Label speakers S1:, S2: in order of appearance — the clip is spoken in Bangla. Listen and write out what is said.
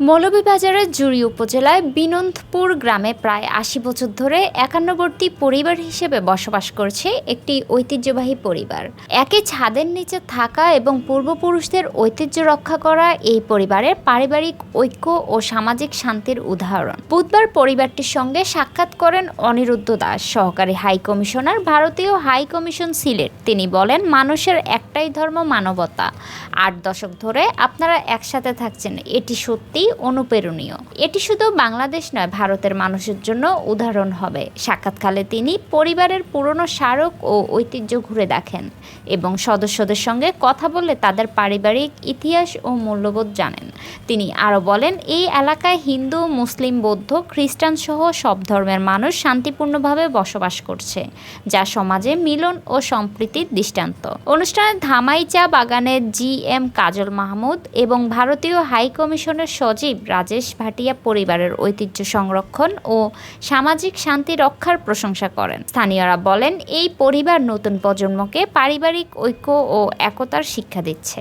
S1: মৌলভীবাজারের জুড়ী উপজেলায় বিনোদপুর গ্রামে প্রায় ৮০ বছর ধরে একান্নবর্তী পরিবার হিসেবে বসবাস করছে একটি ঐতিহ্যবাহী পরিবার। একই ছাদের নিচে থাকা এবং পূর্বপুরুষদের ঐতিহ্য রক্ষা করা এই পরিবারের পারিবারিক ঐক্য ও সামাজিক শান্তির উদাহরণ। বুধবার পরিবারটির সঙ্গে সাক্ষাৎ করেন অনিরুদ্ধ দাস, সহকারী হাই কমিশনার, ভারতীয় হাই কমিশন সিলেট। তিনি বলেন, মানুষের একটাই ধর্ম, মানবতা। ৮ দশক ধরে আপনারা একসাথে থাকছেন, এটি সত্যি অনুপ্রেরণীয়। এটি শুধু বাংলাদেশ নয়, ভারতের মানুষের জন্য উদাহরণ হবে। সাক্ষাৎকালে তিনি পরিবারের পুরনো স্মারক ও ঐতিহ্য ঘুরে দেখেন এবং সদস্যদের সঙ্গে কথা বলে তাদের পারিবারিক ইতিহাস ও মূল্যবোধ জানেন। তিনি আরও বলেন, এই এলাকায় হিন্দু, মুসলিম, বৌদ্ধ, খ্রিস্টান সহ সব ধর্মের মানুষ শান্তিপূর্ণভাবে বসবাস করছে, যা সমাজে মিলন ও সম্প্রীতির দৃষ্টান্ত। অনুষ্ঠানে ধামাই চা বাগানের GM কাজল মাহমুদ এবং ভারতীয় হাই কমিশনের সচিব রাজেশ ভাটিয়া পরিবারের ঐতিহ্য সংরক্ষণ ও সামাজিক শান্তি রক্ষার প্রশংসা করেন। স্থানীয়রা বলেন, এই পরিবার নতুন প্রজন্মকে পারিবারিক ঐক্য ও একতার শিক্ষা দিচ্ছে।